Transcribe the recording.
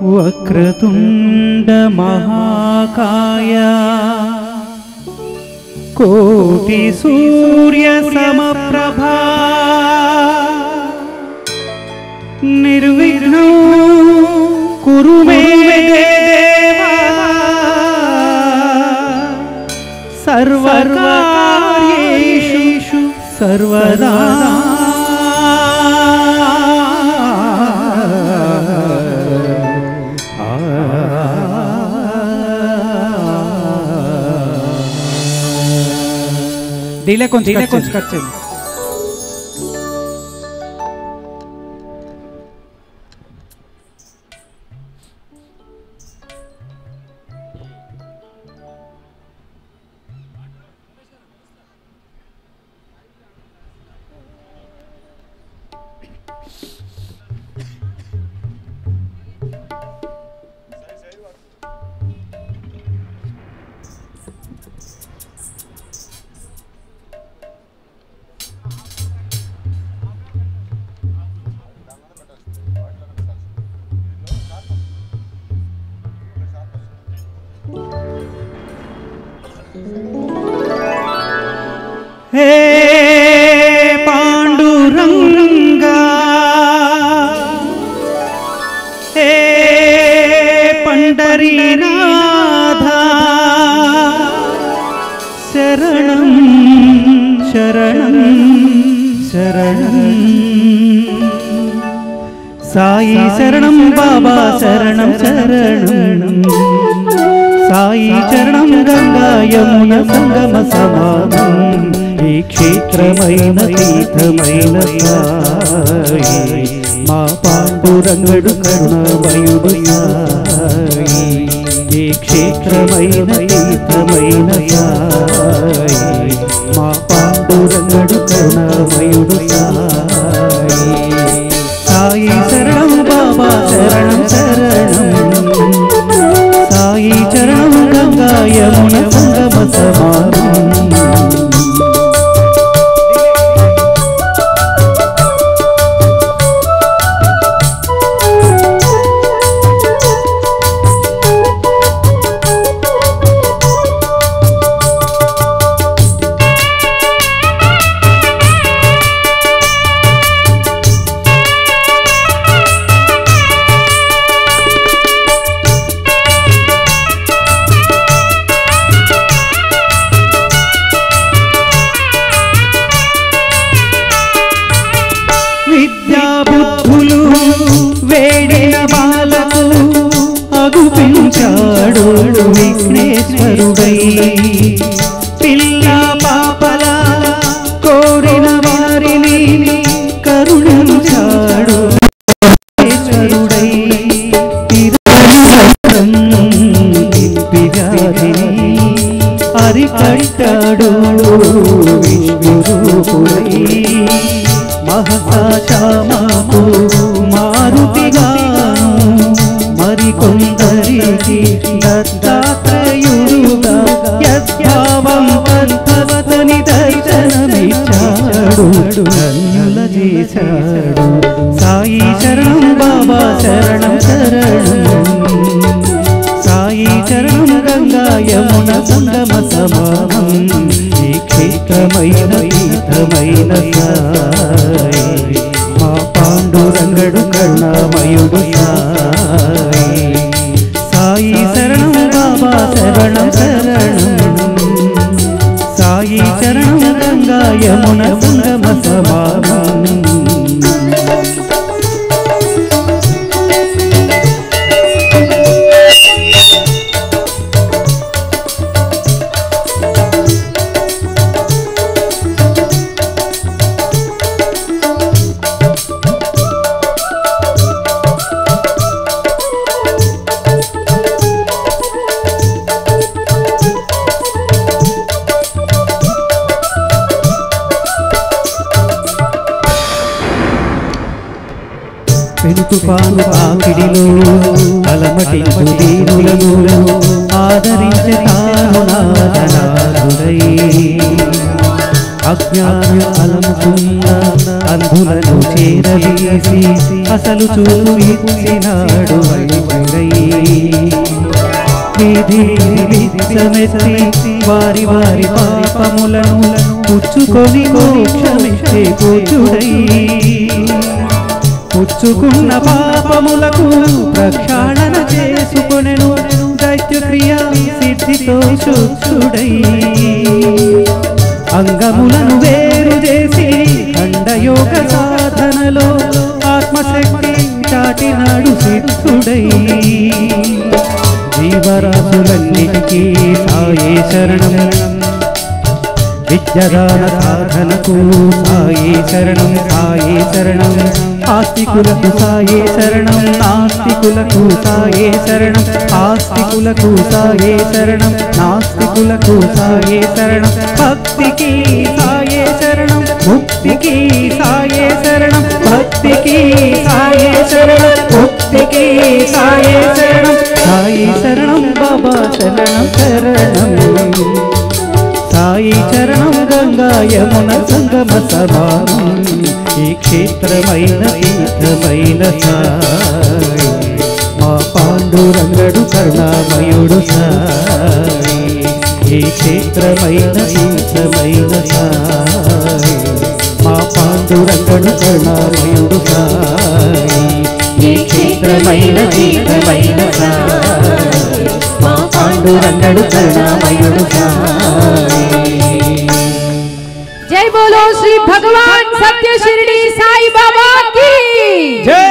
వక్రతుండ మహాకాయ కోటి సూర్య సమప్రభా నిర్విఘ్నం కురు మే దేవా సర్వకార్యేషు సర్వదా డీలే కొంచెం కట్ చేయండి. हे पांडुरंगा हे पंडरीनाथा शरणं शरणं शरणं साई शरणं बाबा शरणं शरणं साई चरणं गंगा यमुना संगम समानं ఈ క్షేత్రమైన తీర్థమైన సాయి మా పాండురంగడు కరుణామయుడు సాయి ఈ క్షేత్రమైన తీర్థమైన సాయి మా పాండురంగడు కరుణామయుడు సాయి సాయి శరణం బాబా శరణం శరణం సాయి చరణం గంగా యమున సంగమ సమానం విఘ్నేశ్వరుడై పిల్ల పాపల కోరిన వారిని కరుణించాడు విఘ్నేశ్వరుడై అరికట్టాడు విష్ణురూపుడై మహసాశామకు మారుతిగా మరికొందరికి దత్తాత్రేయుడుగా యద్భావం తద్భవతని దర్శనమిచ్చాడు ధన్యుల చేశాడు సాయి శరణం బాబా శరణం శరణం సాయి చరణం గంగా యమున సంగమ సమానం ఈ క్షేత్రమైన తీర్థమైన సాయి మా పాండురంగడు కరుణామయుడు సాయి సాయి శరణం బాబా శరణం శరణం సాయి చరణం గంగా యమున సంగమ సమానం పెనుతుఫాను ఆకిడిలో అలమటించు దీనులను ఆదరించే తాను నాదనాథుడై అజ్ఞానం అలముకున్న అంధులను చేరదీసి అసలు చూపు ఇచ్చినాడు విచ్చమెత్తి వారి వారి పాపములను పుచ్చుకొని మోక్షమిచ్చే పూజుడై పుచ్చుకున్న పాపములకు ప్రక్షాళన చేసుకొనెను దైత్యక్రియ సిద్ధితో శుద్ధుడై అంగములను వేరు చేసి ఖండయోగ సాధనలో ఆత్మశక్తి చాటినాడు సిద్ధుడై జీవరాశులన్నిటికీ సాయే శరణం విద్యదాన సాధనకు సాయే శరణం సాయే శరణం ఆస్తికులకు సాయే శరణం నాస్తికులకు సాయే శరణం ఆస్తికులకు సాయే శరణం నాస్తికులకు సాయే శరణం భక్తికి సాయే శరణం ముక్తికి సాయే శరణం భక్తికి సాయే శరణం ముక్తికి సాయే శరణం సాయి శరణం బాబా శరణం శరణం సాయి చరణం గంగా యమున సంగమ సమానం ఈ క్షేత్రమైన తీర్థమైన సాయి మా పాండురంగడు కరుణామయుడు సాయి ఈ క్షేత్రమైన తీర్థమైన సాయి మా పాండురంగడు కరుణామయుడు సాయి ఈ క్షేత్రమైన తీర్థమైన సాయి మా పాండురంగడు కరుణామయుడు సాయి जय बोलो श्री भगवान सत्य शिरडी साई बाबा की जय।